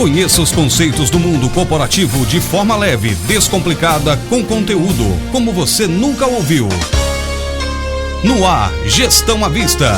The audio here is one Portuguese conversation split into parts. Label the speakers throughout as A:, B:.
A: Conheça os conceitos do mundo corporativo de forma leve, descomplicada, com conteúdo, como você nunca ouviu. No ar, Gestão à Vista.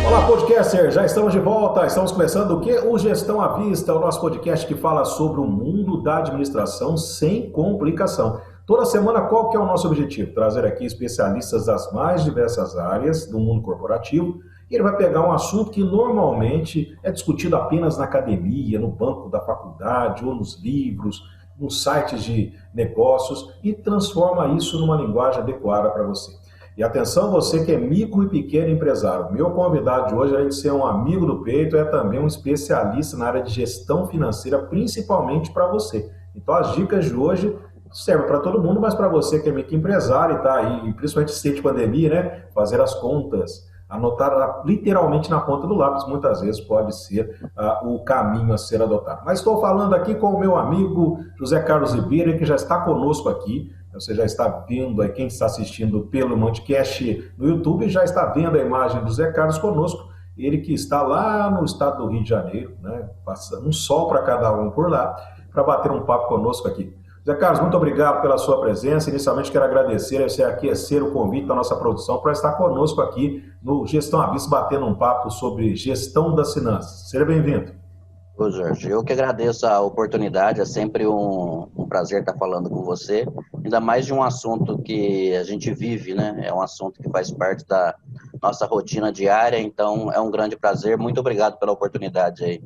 B: Olá, podcaster, já estamos de volta, estamos começando o quê? O Gestão à Vista, o nosso podcast que fala sobre o mundo da administração sem complicação. Toda semana, qual que é o nosso objetivo? Trazer aqui especialistas das mais diversas áreas do mundo corporativo. E ele vai pegar um assunto que normalmente é discutido apenas na academia, no banco da faculdade, ou nos livros, nos sites de negócios, e transforma isso numa linguagem adequada para você. E atenção, você que é micro e pequeno empresário. Meu convidado de hoje, além de ser um amigo do peito, é também um especialista na área de gestão financeira, principalmente para você. Então as dicas de hoje servem para todo mundo, mas para você que é microempresário e está aí, principalmente em sede de pandemia, né? Fazer as contas, anotar literalmente na ponta do lápis, muitas vezes pode ser o caminho a ser adotado. Mas estou falando aqui com o meu amigo José Carlos Ribeiro, que já está conosco aqui. Você já está vendo aí, quem está assistindo pelo podcast no YouTube, já está vendo a imagem do José Carlos conosco. Ele que está lá no estado do Rio de Janeiro, né? Passando um sol para cada um por lá, para bater um papo conosco aqui. Zé Carlos, muito obrigado pela sua presença. Inicialmente quero agradecer a você aquecer o convite da nossa produção para estar conosco aqui no Gestão à Vista, batendo um papo sobre gestão das finanças. Seja bem-vindo.
C: Ô Jorge, eu que agradeço a oportunidade, é sempre um prazer estar falando com você, ainda mais de um assunto que a gente vive, né? É um assunto que faz parte da nossa rotina diária, então é um grande prazer. Muito obrigado pela oportunidade aí.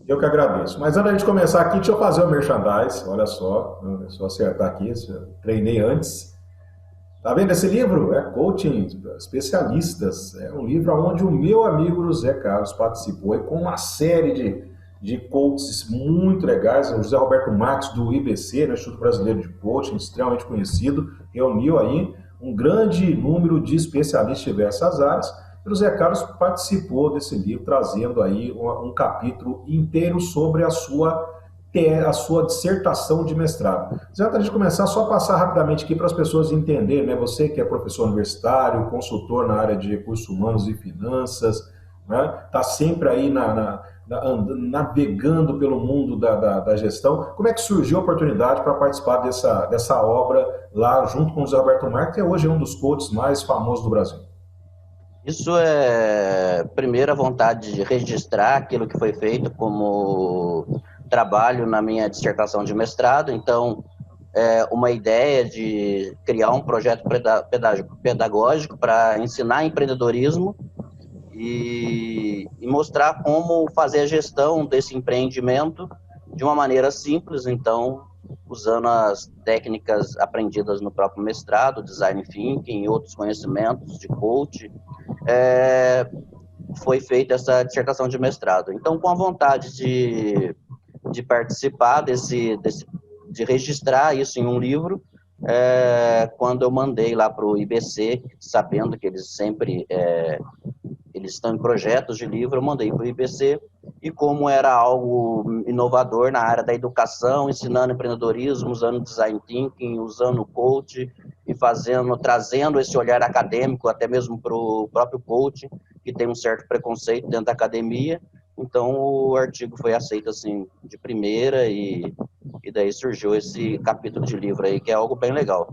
B: Eu que agradeço. Mas antes de começar aqui, deixa eu fazer o merchandise. Olha só, eu acertar aqui, treinei antes. Tá vendo esse livro? É Coaching Especialistas. É um livro onde o meu amigo José Carlos participou com uma série de coaches muito legais. O José Roberto Marques, do IBC, né, Instituto Brasileiro de Coaching, extremamente conhecido, reuniu aí um grande número de especialistas de diversas áreas. O José Carlos participou desse livro, trazendo aí um capítulo inteiro sobre a sua dissertação de mestrado. Já antes de começar, só passar rapidamente aqui para as pessoas entenderem, né? Você que é professor universitário, consultor na área de recursos humanos e finanças, né? Está sempre aí navegando pelo mundo da gestão. Como é que surgiu a oportunidade para participar dessa obra lá junto com o José Roberto Marques, que hoje é um dos coaches mais famosos do Brasil?
C: Isso é, primeiro, a vontade de registrar aquilo que foi feito como trabalho na minha dissertação de mestrado. Então, uma ideia de criar um projeto pedagógico para ensinar empreendedorismo e mostrar como fazer a gestão desse empreendimento de uma maneira simples, então, usando as técnicas aprendidas no próprio mestrado, design thinking e outros conhecimentos de coach, foi feita essa dissertação de mestrado. Então, com a vontade de participar de registrar isso em um livro, quando eu mandei lá para o IBC, sabendo que eles sempre eles estão em projetos de livro, eu mandei para o IBC, e como era algo inovador na área da educação, ensinando empreendedorismo, usando design thinking, usando o coach e trazendo esse olhar acadêmico até mesmo para o próprio coach, que tem um certo preconceito dentro da academia. Então o artigo foi aceito assim de primeira e daí surgiu esse capítulo de livro aí, que é algo bem legal.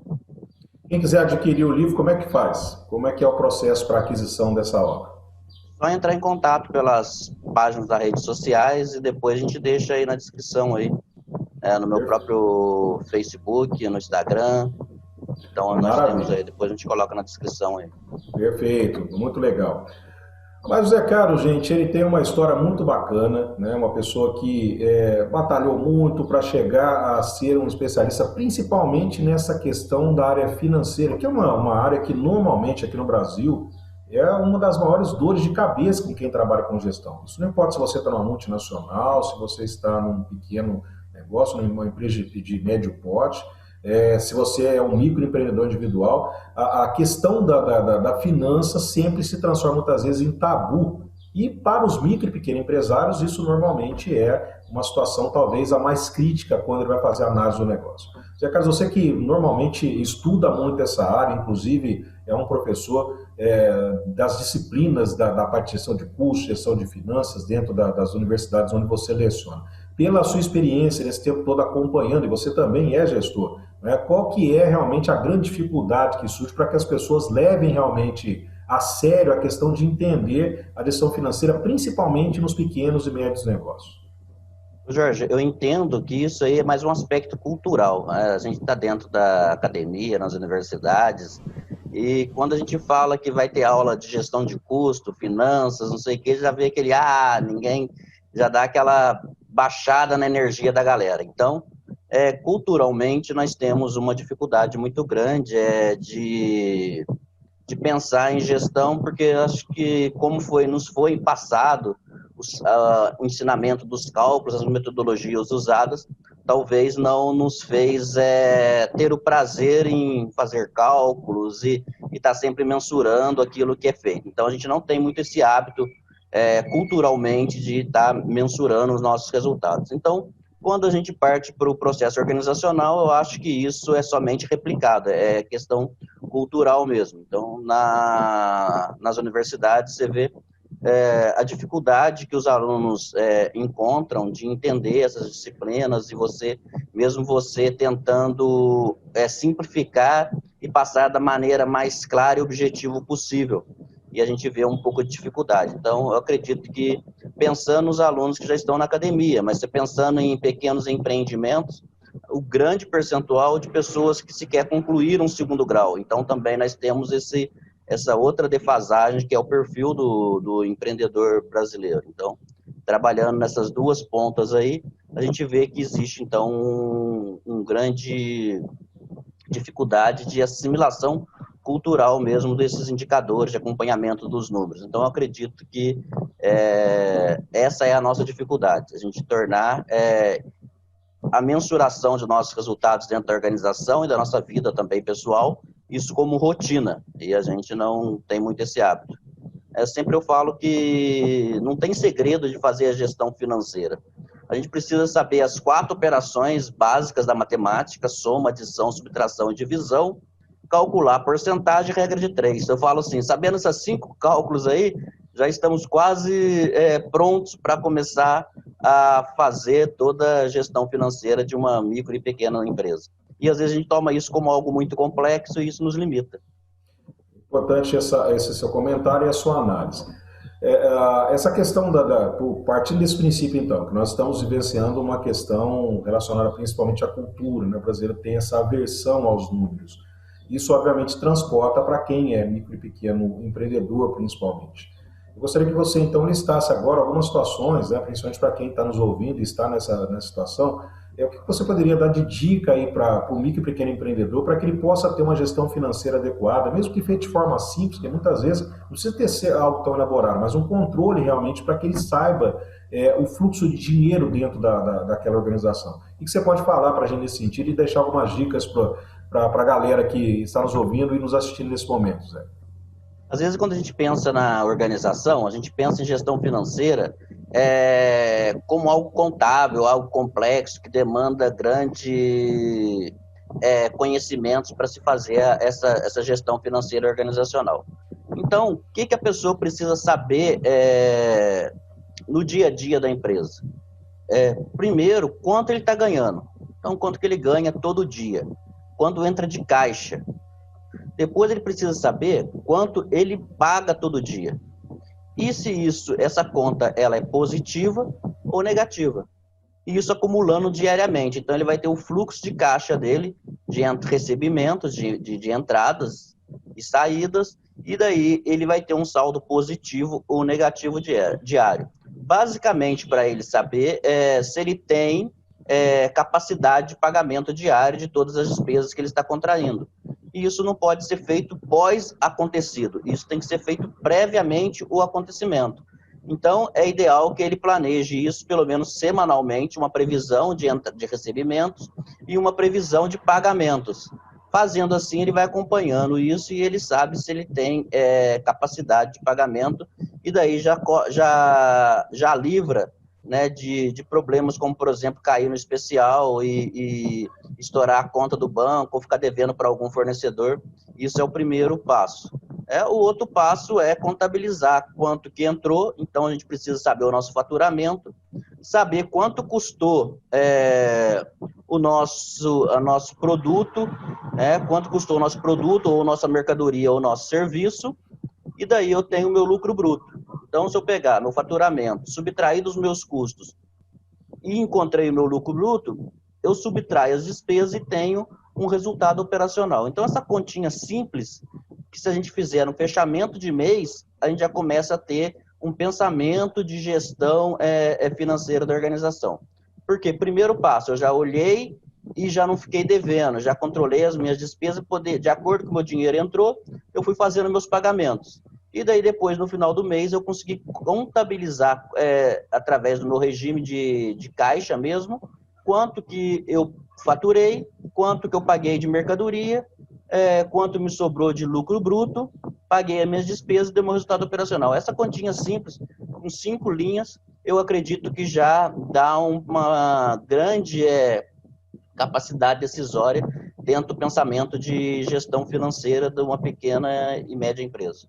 B: Quem quiser adquirir o livro, como é que faz? Como é que é o processo para aquisição dessa obra?
C: Só entrar em contato pelas páginas das redes sociais e depois a gente deixa aí na descrição aí, no meu próprio Facebook, no Instagram. Então nós temos aí, depois a gente coloca na descrição aí.
B: Perfeito, muito legal. Mas o Zé Carlos, gente, ele tem uma história muito bacana, né? Uma pessoa que batalhou muito para chegar a ser um especialista, principalmente nessa questão da área financeira, que é uma área que normalmente aqui no Brasil é uma das maiores dores de cabeça com quem trabalha com gestão. Isso não importa se você está numa multinacional, se você está num pequeno negócio, numa empresa de médio porte, se você é um microempreendedor individual, a questão da finança sempre se transforma muitas vezes em tabu. E para os micro e pequenos empresários, isso normalmente é uma situação talvez a mais crítica quando ele vai fazer a análise do negócio. Zé Carlos, você que normalmente estuda muito essa área, inclusive é um professor das disciplinas da parte de gestão de custos, gestão de finanças dentro das universidades onde você leciona. Pela sua experiência nesse tempo todo acompanhando, e você também é gestor, né, qual que é realmente a grande dificuldade que surge para que as pessoas levem realmente a sério a questão de entender a gestão financeira, principalmente nos pequenos e médios negócios?
C: Jorge, eu entendo que isso aí é mais um aspecto cultural. A gente está dentro da academia, nas universidades, e quando a gente fala que vai ter aula de gestão de custo, finanças, não sei o que, já vê aquele, ninguém, já dá aquela baixada na energia da galera. Então, culturalmente, nós temos uma dificuldade muito grande de pensar em gestão, porque acho que, como nos foi passado, o ensinamento dos cálculos, as metodologias usadas, talvez não nos fez ter o prazer em fazer cálculos e estar sempre mensurando aquilo que é feito. Então, a gente não tem muito esse hábito culturalmente de estar mensurando os nossos resultados. Então, quando a gente parte para o processo organizacional, eu acho que isso é somente replicado, é questão cultural mesmo. Então, nas universidades, você vê a dificuldade que os alunos encontram de entender essas disciplinas e mesmo você tentando simplificar e passar da maneira mais clara e objetiva possível. E a gente vê um pouco de dificuldade. Então, eu acredito que, pensando nos alunos que já estão na academia, mas você pensando em pequenos empreendimentos, o grande percentual de pessoas que sequer concluíram um segundo grau. Então, também nós temos essa outra defasagem, que é o perfil do empreendedor brasileiro. Então, trabalhando nessas duas pontas aí, a gente vê que existe, então, um grande dificuldade de assimilação cultural mesmo desses indicadores de acompanhamento dos números. Então, eu acredito que essa é a nossa dificuldade, a gente tornar a mensuração de nossos resultados dentro da organização e da nossa vida também pessoal, isso como rotina, e a gente não tem muito esse hábito. Sempre eu falo que não tem segredo de fazer a gestão financeira. A gente precisa saber as 4 operações básicas da matemática: soma, adição, subtração e divisão, calcular porcentagem e regra de 3. Eu falo assim, sabendo esses 5 cálculos aí, já estamos quase prontos para começar a fazer toda a gestão financeira de uma micro e pequena empresa. E às vezes a gente toma isso como algo muito complexo e isso nos limita.
B: Importante esse seu comentário e a sua análise. Essa questão, partindo desse princípio, então, que nós estamos vivenciando uma questão relacionada principalmente à cultura, né? O brasileiro tem essa aversão aos números. Isso, obviamente, transporta para quem é micro e pequeno empreendedor, principalmente. Eu gostaria que você, então, listasse agora algumas situações, né, principalmente para quem está nos ouvindo e está nessa situação, o que você poderia dar de dica aí para o micro e pequeno empreendedor, para que ele possa ter uma gestão financeira adequada, mesmo que feita de forma simples, que muitas vezes não precisa ser algo tão elaborado, mas um controle realmente para que ele saiba o fluxo de dinheiro dentro daquela organização. O que você pode falar para a gente nesse sentido e deixar algumas dicas para a galera que está nos ouvindo e nos assistindo nesse momento, Zé?
C: Às vezes, quando a gente pensa na organização, a gente pensa em gestão financeira como algo contábil, algo complexo, que demanda grande conhecimentos para se fazer essa gestão financeira organizacional. Então, o que a pessoa precisa saber no dia a dia da empresa? Primeiro, quanto ele está ganhando. Então, quanto que ele ganha todo dia. Quanto entra de caixa. Depois ele precisa saber quanto ele paga todo dia. E se essa conta ela é positiva ou negativa. E isso acumulando diariamente. Então ele vai ter o fluxo de caixa dele, de recebimentos, de entradas e saídas, e daí ele vai ter um saldo positivo ou negativo diário. Basicamente, para ele saber se ele tem capacidade de pagamento diário de todas as despesas que ele está contraindo. E isso não pode ser feito pós-acontecido, isso tem que ser feito previamente o acontecimento. Então, é ideal que ele planeje isso, pelo menos semanalmente, uma previsão de recebimentos e uma previsão de pagamentos. Fazendo assim, ele vai acompanhando isso e ele sabe se ele tem capacidade de pagamento, e daí já livra né, de problemas como, por exemplo, cair no especial e estourar a conta do banco ou ficar devendo para algum fornecedor. Isso é o primeiro passo. O outro passo é contabilizar quanto que entrou, então a gente precisa saber o nosso faturamento, saber quanto custou o nosso produto, quanto custou o nosso produto, ou nossa mercadoria, ou nosso serviço, e daí eu tenho o meu lucro bruto. Então, se eu pegar meu faturamento, subtrair dos meus custos e encontrei o meu lucro bruto, eu subtraio as despesas e tenho um resultado operacional. Então, essa continha simples, que se a gente fizer no fechamento de mês, a gente já começa a ter um pensamento de gestão financeira da organização. Porque, primeiro passo, eu já olhei e já não fiquei devendo, já controlei as minhas despesas, de acordo com o meu dinheiro entrou, eu fui fazendo meus pagamentos. E daí depois, no final do mês, eu consegui contabilizar, através do meu regime de caixa mesmo, quanto que eu faturei, quanto que eu paguei de mercadoria, quanto me sobrou de lucro bruto, paguei as minhas despesas e deu meu resultado operacional. Essa continha simples, com 5 linhas, eu acredito que já dá uma grande capacidade decisória dentro do pensamento de gestão financeira de uma pequena e média empresa.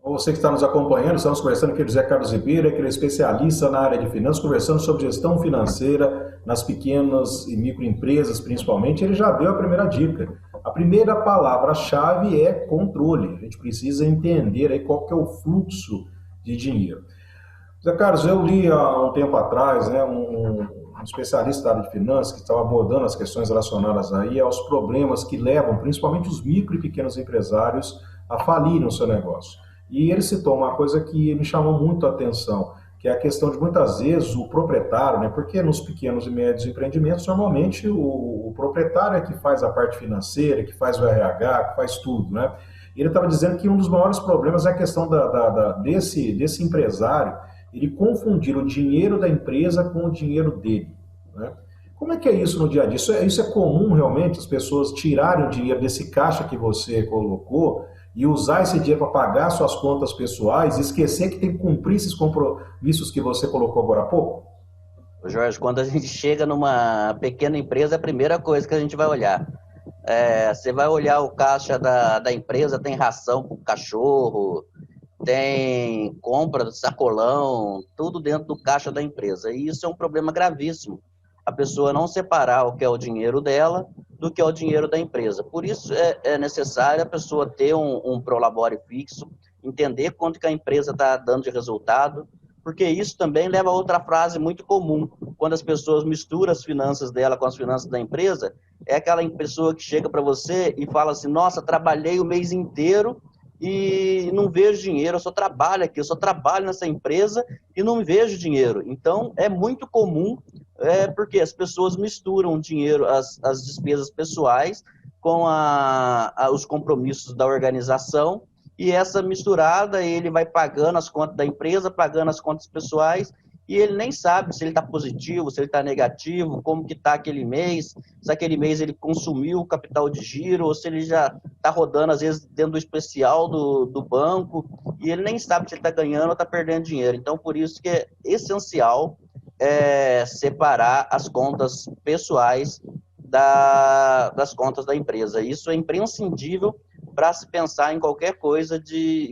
B: Você que está nos acompanhando, estamos conversando aqui com o José Carlos Ribeiro, que ele é especialista na área de finanças, conversando sobre gestão financeira nas pequenas e microempresas, principalmente. Ele já deu a primeira dica. A primeira palavra-chave é controle. A gente precisa entender aí qual que é o fluxo de dinheiro. José Carlos, eu li há um tempo atrás, um especialista da área de finanças que estava abordando as questões relacionadas aí aos problemas que levam principalmente os micro e pequenos empresários a falirem o seu negócio. E ele citou uma coisa que me chamou muito a atenção, que é a questão de muitas vezes o proprietário, né? Porque nos pequenos e médios empreendimentos, normalmente o proprietário é que faz a parte financeira, que faz o RH, que faz tudo, né? E ele estava dizendo que um dos maiores problemas é a questão desse empresário, ele confundir o dinheiro da empresa com o dinheiro dele, né? Como é que é isso no dia a dia? Isso é comum realmente, as pessoas tirarem o dinheiro desse caixa que você colocou e usar esse dinheiro para pagar suas contas pessoais e esquecer que tem que cumprir esses compromissos que você colocou agora há pouco?
C: Jorge, quando a gente chega numa pequena empresa, a primeira coisa que a gente vai olhar. Você vai olhar o caixa da empresa, tem ração para o cachorro, tem compra de sacolão, tudo dentro do caixa da empresa. E isso é um problema gravíssimo. A pessoa não separar o que é o dinheiro dela do que é o dinheiro da empresa. Por isso é necessário a pessoa ter um prolabore fixo, entender quanto que a empresa está dando de resultado, porque isso também leva a outra frase muito comum. Quando as pessoas misturam as finanças dela com as finanças da empresa, é aquela pessoa que chega para você e fala assim: nossa, trabalhei o mês inteiro e não vejo dinheiro, eu só trabalho aqui, eu só trabalho nessa empresa e não vejo dinheiro. Então, é muito comum, porque as pessoas misturam o dinheiro, as despesas pessoais com os compromissos da organização, e essa misturada, ele vai pagando as contas da empresa, pagando as contas pessoais, e ele nem sabe se ele está positivo, se ele está negativo, como que está aquele mês, se aquele mês ele consumiu o capital de giro, ou se ele já está rodando, às vezes, dentro do especial do banco, e ele nem sabe se ele está ganhando ou está perdendo dinheiro. Então, por isso que é essencial separar as contas pessoais das contas da empresa. Isso é imprescindível para se pensar em qualquer coisa,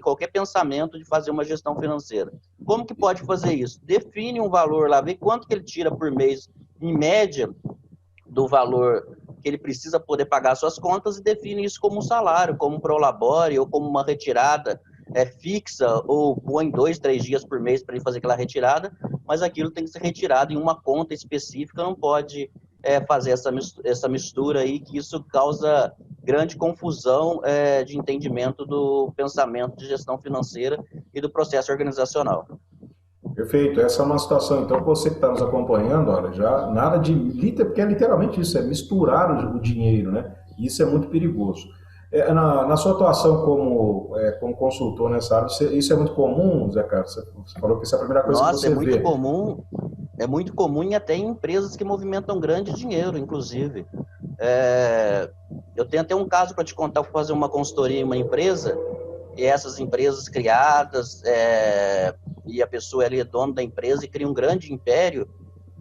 C: qualquer pensamento de fazer uma gestão financeira. Como que pode fazer isso? Define um valor lá, vê quanto que ele tira por mês, em média, do valor que ele precisa poder pagar suas contas, e define isso como um salário, como um prolabore, ou como uma retirada fixa, ou põe 2, 3 dias por mês para ele fazer aquela retirada, mas aquilo tem que ser retirado em uma conta específica, não pode fazer essa mistura aí, que isso causa grande confusão de entendimento do pensamento de gestão financeira e do processo organizacional.
B: Perfeito, essa é uma situação, então, você que está nos acompanhando, olha, já nada de, porque é literalmente isso, é misturar o dinheiro, né? Isso é muito perigoso. Na sua atuação como consultor nessa área, isso é muito comum, Zé Carlos? Você falou que isso é a primeira coisa que você vê.
C: Nossa, é muito comum e até em empresas que movimentam grande dinheiro, inclusive. Eu tenho até um caso para te contar. Eu fui fazer uma consultoria em uma empresa, e essas empresas criadas, e a pessoa ele é dono da empresa e cria um grande império,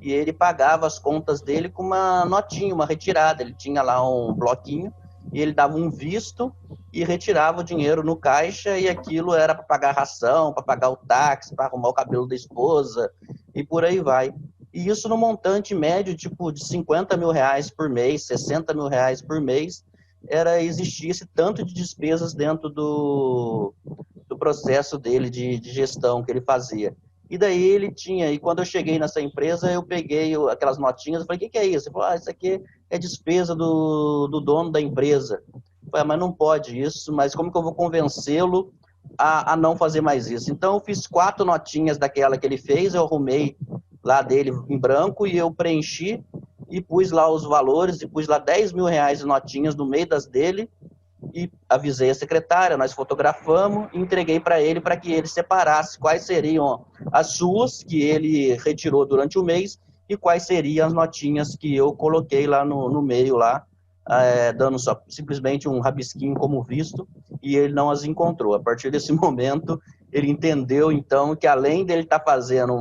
C: e ele pagava as contas dele com uma notinha, uma retirada. Ele tinha lá um bloquinho e ele dava um visto e retirava o dinheiro no caixa, e aquilo era para pagar ração, para pagar o táxi, para arrumar o cabelo da esposa e por aí vai. E isso no montante médio, tipo de 50 mil reais por mês, 60 mil reais por mês, existia esse tanto de despesas dentro do processo dele de gestão que ele fazia. E daí ele tinha, e quando eu cheguei nessa empresa, eu peguei aquelas notinhas e falei, o que é isso? Ele falou, isso aqui é despesa do dono da empresa. Eu falei, mas não pode isso, mas como que eu vou convencê-lo a não fazer mais isso? Então eu fiz 4 notinhas daquela que ele fez, eu arrumei lá dele em branco e eu preenchi e pus lá os valores, e pus lá 10 mil reais em notinhas no meio das dele, e avisei a secretária, nós fotografamos e entreguei para que ele separasse quais seriam as suas que ele retirou durante o mês e quais seriam as notinhas que eu coloquei lá no meio, lá, dando só simplesmente um rabisquinho como visto, e ele não as encontrou. A partir desse momento, ele entendeu, então, que além dele estar fazendo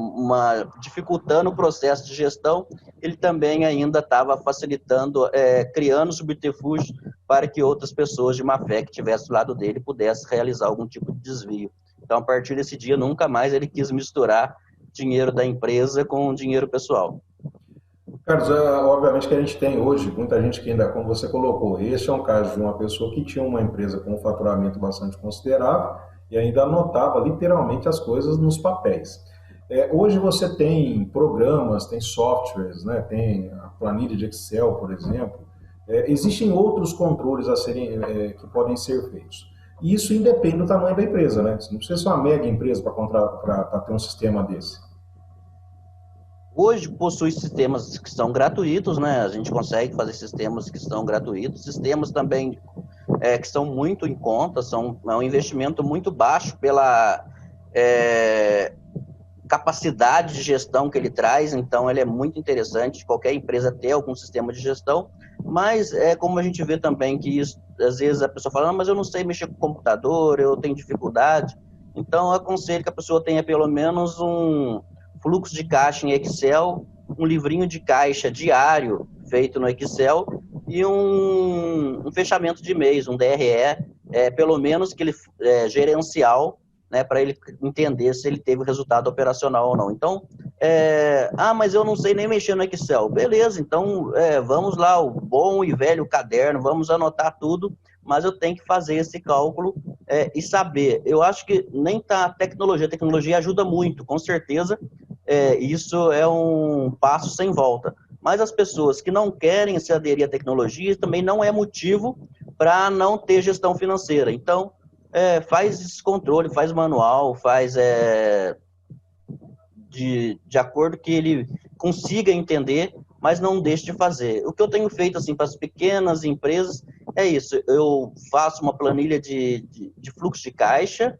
C: dificultando o processo de gestão, ele também ainda estava facilitando, criando subterfúgios para que outras pessoas de má fé que estivessem do lado dele pudessem realizar algum tipo de desvio. Então, a partir desse dia, nunca mais ele quis misturar dinheiro da empresa com dinheiro pessoal.
B: Carlos, obviamente que a gente tem hoje muita gente que ainda, como você colocou, este é um caso de uma pessoa que tinha uma empresa com um faturamento bastante considerável e ainda anotava literalmente as coisas nos papéis. Hoje você tem programas, tem softwares, né? Tem a planilha de Excel, por exemplo. Existem outros controles que podem ser feitos. E isso independe do tamanho da empresa, né? Você não precisa ser uma mega empresa para ter um sistema desse.
C: Hoje possui sistemas que são gratuitos, né? A gente consegue fazer sistemas que são gratuitos, sistemas também que são muito em conta, é um investimento muito baixo pela capacidade de gestão que ele traz, então ele é muito interessante, qualquer empresa ter algum sistema de gestão, mas como a gente vê também que isso, às vezes a pessoa fala, mas eu não sei mexer com computador, eu tenho dificuldade, então eu aconselho que a pessoa tenha pelo menos um fluxo de caixa em Excel, um livrinho de caixa diário feito no Excel e um fechamento de mês, um DRE, pelo menos que ele gerencial, né, para ele entender se ele teve resultado operacional ou não. Então, mas eu não sei nem mexer no Excel. Beleza, então vamos lá, o bom e velho caderno, vamos anotar tudo, mas eu tenho que fazer esse cálculo e saber. Eu acho que nem tá a tecnologia ajuda muito, com certeza, isso é um passo sem volta. Mas as pessoas que não querem se aderir à tecnologia também não é motivo para não ter gestão financeira. Então, faz esse controle, faz manual, faz de acordo que ele consiga entender, mas não deixe de fazer. O que eu tenho feito assim, para as pequenas empresas é isso, eu faço uma planilha de fluxo de caixa,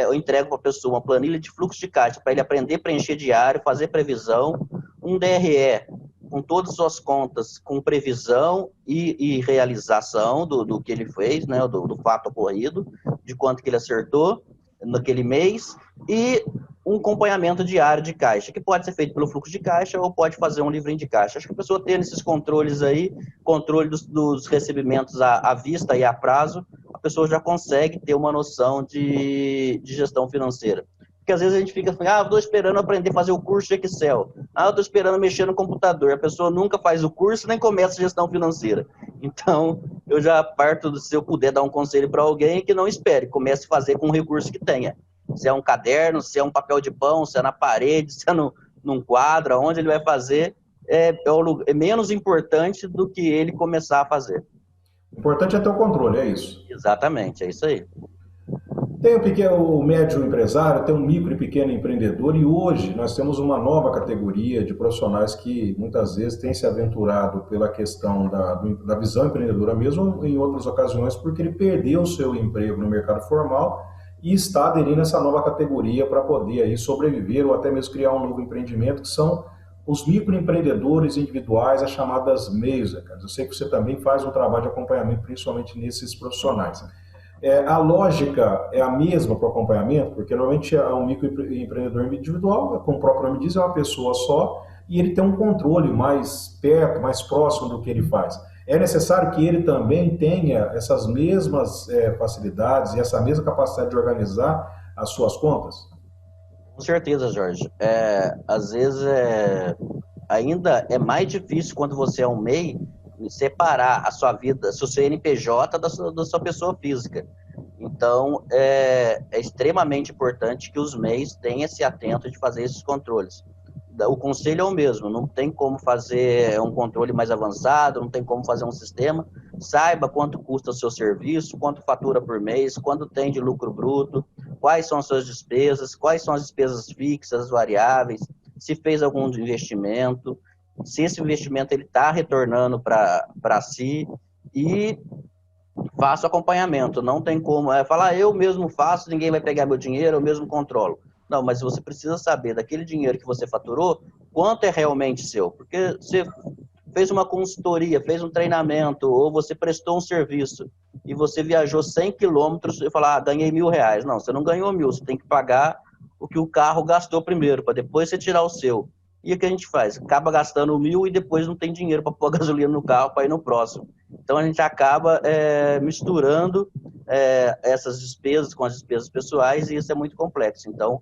C: eu entrego para a pessoa uma planilha de fluxo de caixa para ele aprender a preencher diário, fazer previsão, um DRE com todas as suas contas, com previsão e realização do que ele fez, né, do fato ocorrido, de quanto que ele acertou naquele mês, e um acompanhamento diário de caixa, que pode ser feito pelo fluxo de caixa ou pode fazer um livrinho de caixa. Acho que a pessoa tendo esses controles aí, controle dos recebimentos à vista e a prazo, a pessoa já consegue ter uma noção de gestão financeira. Porque às vezes a gente fica assim, eu estou esperando aprender a fazer o curso de Excel, eu estou esperando mexer no computador, a pessoa nunca faz o curso nem começa a gestão financeira. Então, eu já parto, se eu puder dar um conselho para alguém, que não espere, comece a fazer com o recurso que tenha. Se é um caderno, se é um papel de pão, se é na parede, se é num quadro, onde ele vai fazer, é menos importante do que ele começar a fazer.
B: O importante é ter o controle, é isso?
C: Exatamente, é isso aí.
B: Tem o médio empresário, tem o micro e pequeno empreendedor, e hoje nós temos uma nova categoria de profissionais que muitas vezes têm se aventurado pela questão da visão empreendedora mesmo, em outras ocasiões porque ele perdeu o seu emprego no mercado formal e está aderindo a essa nova categoria para poder aí sobreviver ou até mesmo criar um novo empreendimento, que são os microempreendedores individuais, as chamadas MEIs. Eu sei que você também faz um trabalho de acompanhamento, principalmente nesses profissionais. A lógica é a mesma para o acompanhamento, porque normalmente é um microempreendedor individual, como o próprio nome diz, é uma pessoa só, e ele tem um controle mais perto, mais próximo do que ele faz. É necessário que ele também tenha essas mesmas facilidades e essa mesma capacidade de organizar as suas contas?
C: Com certeza, Jorge. Às vezes ainda é mais difícil quando você é um MEI separar a sua vida, seu CNPJ da sua pessoa física. Então, é extremamente importante que os MEIs tenham esse atento de fazer esses controles. O conselho é o mesmo, não tem como fazer um controle mais avançado, não tem como fazer um sistema. Saiba quanto custa o seu serviço, quanto fatura por mês, quanto tem de lucro bruto, quais são as suas despesas, quais são as despesas fixas, variáveis, se fez algum investimento, se esse investimento está retornando para si, e faça o acompanhamento. Não tem como falar, eu mesmo faço, ninguém vai pegar meu dinheiro, eu mesmo controlo. Não, mas você precisa saber daquele dinheiro que você faturou, quanto é realmente seu. Porque você fez uma consultoria, fez um treinamento, ou você prestou um serviço, e você viajou 100 quilômetros e falar, ganhei R$1.000. Não, você não ganhou 1.000, você tem que pagar o que o carro gastou primeiro, para depois você tirar o seu. E o que a gente faz? Acaba gastando 1.000 e depois não tem dinheiro para pôr gasolina no carro para ir no próximo. Então a gente acaba misturando essas despesas com as despesas pessoais, e isso é muito complexo. Então,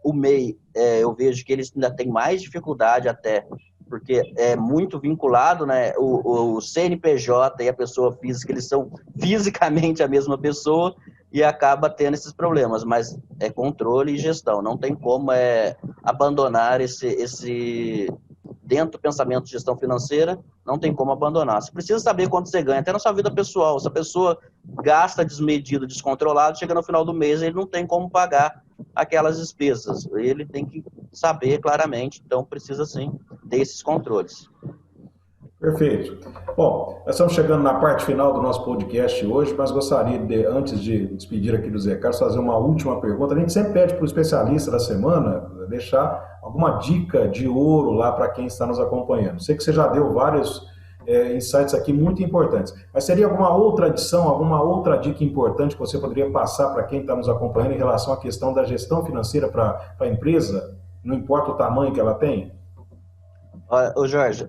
C: o MEI, eu vejo que eles ainda têm mais dificuldade até, porque é muito vinculado, né? O CNPJ e a pessoa física, eles são fisicamente a mesma pessoa, e acaba tendo esses problemas, mas é controle e gestão, não tem como abandonar esse dentro do pensamento de gestão financeira, não tem como abandonar. Você precisa saber quanto você ganha, até na sua vida pessoal. Se a pessoa gasta desmedido, descontrolado, chega no final do mês, ele não tem como pagar aquelas despesas. Ele tem que saber claramente, então precisa sim ter esses controles.
B: Perfeito. Bom, nós estamos chegando na parte final do nosso podcast hoje, mas gostaria de, antes de despedir aqui do Zé Carlos, fazer uma última pergunta. A gente sempre pede para o especialista da semana deixar alguma dica de ouro lá para quem está nos acompanhando. Sei que você já deu vários insights aqui muito importantes, mas seria alguma outra adição, alguma outra dica importante que você poderia passar para quem está nos acompanhando em relação à questão da gestão financeira para a empresa, não importa o tamanho que ela tem?
C: Ô Jorge,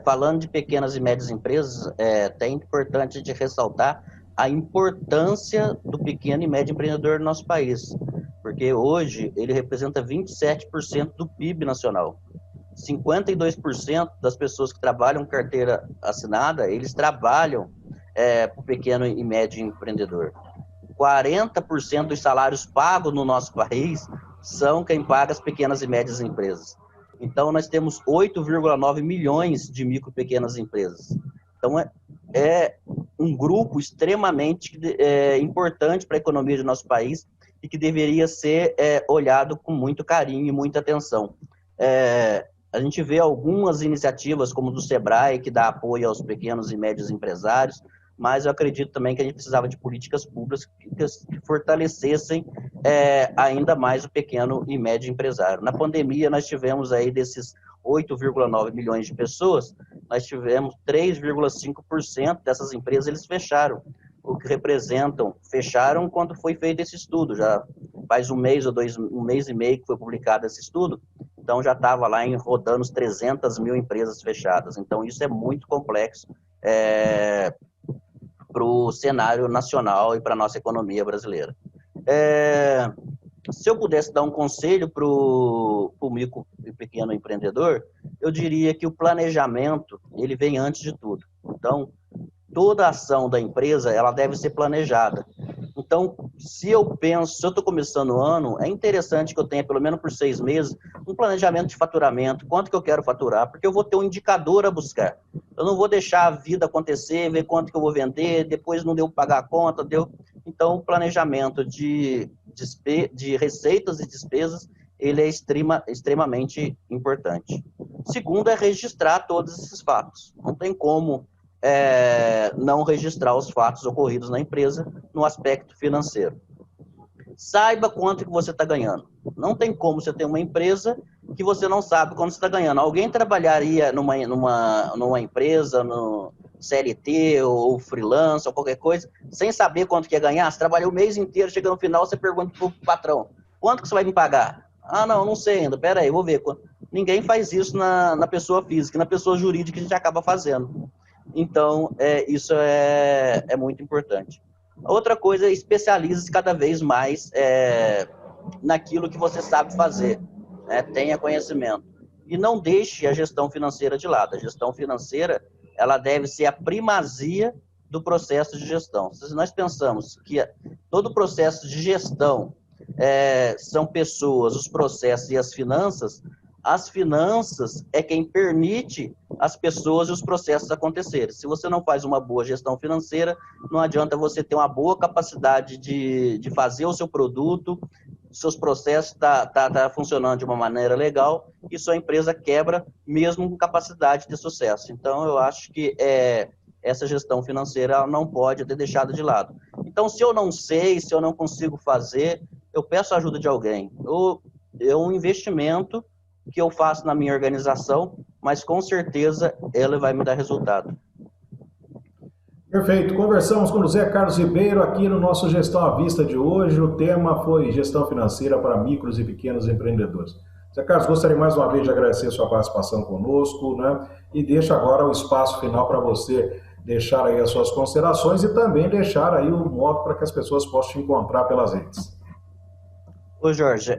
C: falando de pequenas e médias empresas, é importante de ressaltar a importância do pequeno e médio empreendedor no nosso país, porque hoje ele representa 27% do PIB nacional. 52% das pessoas que trabalham com carteira assinada, eles trabalham para o pequeno e médio empreendedor. 40% dos salários pagos no nosso país são quem paga as pequenas e médias empresas. Então, nós temos 8,9 milhões de micro e pequenas empresas. Então, é um grupo extremamente importante para a economia do nosso país e que deveria ser olhado com muito carinho e muita atenção. A gente vê algumas iniciativas, como do Sebrae, que dá apoio aos pequenos e médios empresários, mas eu acredito também que a gente precisava de políticas públicas que fortalecessem ainda mais o pequeno e médio empresário. Na pandemia, nós tivemos aí desses 8,9 milhões de pessoas, nós tivemos 3,5% dessas empresas, eles fecharam, o que fecharam quando foi feito esse estudo, já faz um mês e meio que foi publicado esse estudo, então já estava lá rodando os 300 mil empresas fechadas, então isso é muito complexo, para o cenário nacional e para a nossa economia brasileira. Se eu pudesse dar um conselho para o micro e pequeno empreendedor, eu diria que o planejamento, ele vem antes de tudo. Então, toda ação da empresa, ela deve ser planejada. Então, se eu estou começando o ano, é interessante que eu tenha, pelo menos por 6 meses, um planejamento de faturamento, quanto que eu quero faturar, porque eu vou ter um indicador a buscar. Eu não vou deixar a vida acontecer, ver quanto que eu vou vender, depois não deu pagar a conta, deu. Então, o planejamento de receitas e despesas, ele é extremamente importante. Segundo, é registrar todos esses fatos. Não tem como não registrar os fatos ocorridos na empresa no aspecto financeiro. Saiba quanto que você está ganhando. Não tem como você ter uma empresa que você não sabe quanto você está ganhando. Alguém trabalharia numa empresa, CLT ou freelance ou qualquer coisa, sem saber quanto que ia ganhar. Você trabalhou o mês inteiro, chega no final, você pergunta pro patrão, quanto que você vai me pagar? Ah, não sei ainda, pera aí, vou ver. Ninguém faz isso na pessoa física, na pessoa jurídica a gente acaba fazendo. Então, isso é muito importante. Outra coisa, especialize-se cada vez mais naquilo que você sabe fazer, né? Tenha conhecimento. E não deixe a gestão financeira de lado. A gestão financeira, ela deve ser a primazia do processo de gestão. Se nós pensamos que todo o processo de gestão são pessoas, os processos e as finanças é quem permite as pessoas e os processos acontecerem. Se você não faz uma boa gestão financeira, não adianta você ter uma boa capacidade de fazer o seu produto, seus processos tá funcionando de uma maneira legal e sua empresa quebra mesmo com capacidade de sucesso. Então, eu acho que essa gestão financeira ela não pode ter deixado de lado. Então, se eu não sei, se eu não consigo fazer, eu peço a ajuda de alguém. É um investimento que eu faço na minha organização, mas com certeza ela vai me dar resultado.
B: Perfeito. Conversamos com o José Carlos Ribeiro aqui no nosso Gestão à Vista de hoje. O tema foi gestão financeira para micros e pequenos empreendedores. José Carlos, gostaria mais uma vez de agradecer a sua participação conosco, né? E deixo agora o espaço final para você deixar aí as suas considerações e também deixar aí o modo para que as pessoas possam te encontrar pelas redes.
C: Ô Jorge,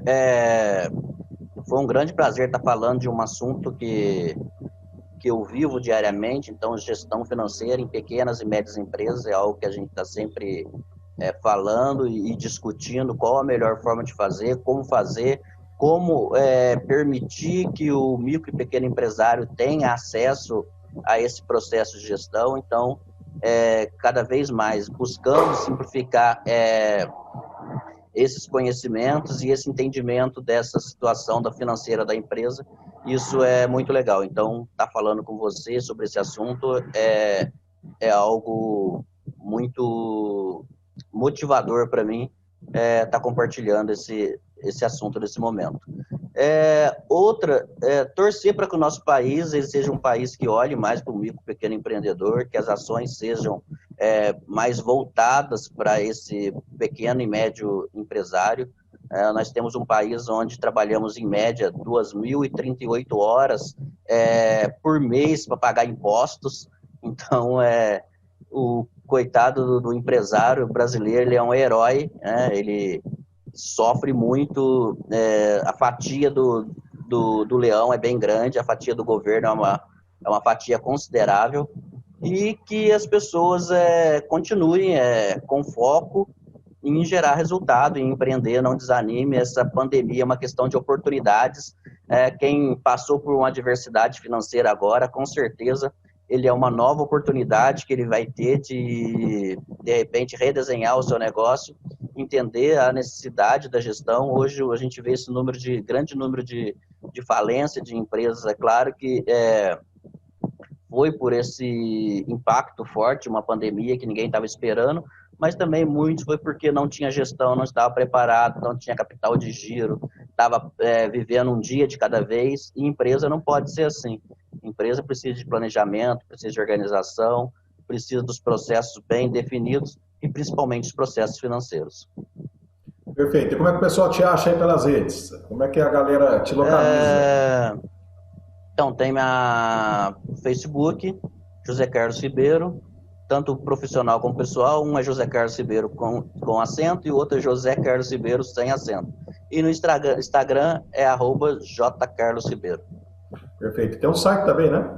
C: foi um grande prazer estar falando de um assunto que eu vivo diariamente. Então, gestão financeira em pequenas e médias empresas é algo que a gente está sempre falando e discutindo qual a melhor forma de fazer, como permitir que o micro e pequeno empresário tenha acesso a esse processo de gestão. Então, cada vez mais buscando simplificar esses conhecimentos e esse entendimento dessa situação da financeira da empresa. Isso é muito legal. Então, estar falando com você sobre esse assunto é algo muito motivador para mim, estar compartilhando esse assunto nesse momento. Torcer para que o nosso país ele seja um país que olhe mais para o micro e pequeno empreendedor, que as ações sejam mais voltadas para esse pequeno e médio empresário. Nós temos um país onde trabalhamos em média 2.038 horas por mês para pagar impostos. Então, o coitado do empresário brasileiro, ele é um herói, né? Ele sofre muito, a fatia do leão é bem grande, a fatia do governo é uma fatia considerável, e que as pessoas continuem com foco em gerar resultado, em empreender, não desanime. Essa pandemia é uma questão de oportunidades. Quem passou por uma adversidade financeira agora, com certeza, ele é uma nova oportunidade que ele vai ter de repente, redesenhar o seu negócio, entender a necessidade da gestão. Hoje, a gente vê esse grande número de falência de empresas. É claro que foi por esse impacto forte, uma pandemia que ninguém estava esperando, mas também muitos foi porque não tinha gestão, não estava preparado, não tinha capital de giro, estava vivendo um dia de cada vez, e empresa não pode ser assim. Empresa precisa de planejamento, precisa de organização, precisa dos processos bem definidos e principalmente os processos financeiros.
B: Perfeito. E como é que o pessoal te acha aí pelas redes? Como é que a galera te localiza?
C: Então, tem minha Facebook, José Carlos Ribeiro, tanto profissional como pessoal. Um é José Carlos Ribeiro com acento e o outro é José Carlos Ribeiro sem acento. E no Instagram é @jcarlosribeiro.
B: Perfeito. Tem um site também, né?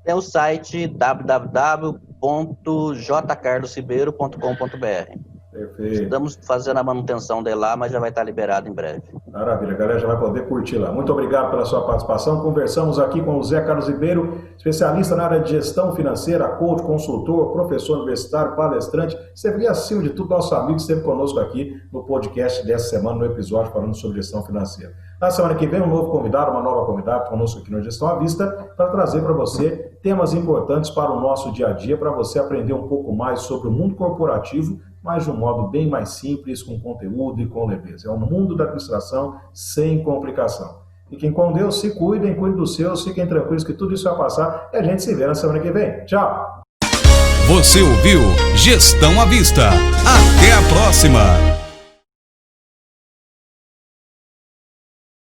C: Tem o site www.jcarlosribeiro.com.br.
B: Perfeito.
C: Estamos fazendo a manutenção dele lá, mas já vai estar liberado em breve.
B: Maravilha, a galera já vai poder curtir lá. Muito obrigado pela sua participação. Conversamos aqui com o José Carlos Ribeiro, especialista na área de gestão financeira, coach, consultor, professor universitário, palestrante. Sempre, acima de tudo, nosso amigo esteve conosco aqui no podcast dessa semana, no episódio falando sobre gestão financeira. Na semana que vem, um novo convidado, uma nova convidada conosco aqui no Gestão à Vista, para trazer para você temas importantes para o nosso dia a dia, para você aprender um pouco mais sobre o mundo corporativo, mas de um modo bem mais simples, com conteúdo e com leveza. É o mundo da administração sem complicação. Fiquem com Deus, se cuidem dos seus, fiquem tranquilos que tudo isso vai passar e a gente se vê na semana que vem. Tchau!
A: Você ouviu Gestão à Vista. Até a próxima!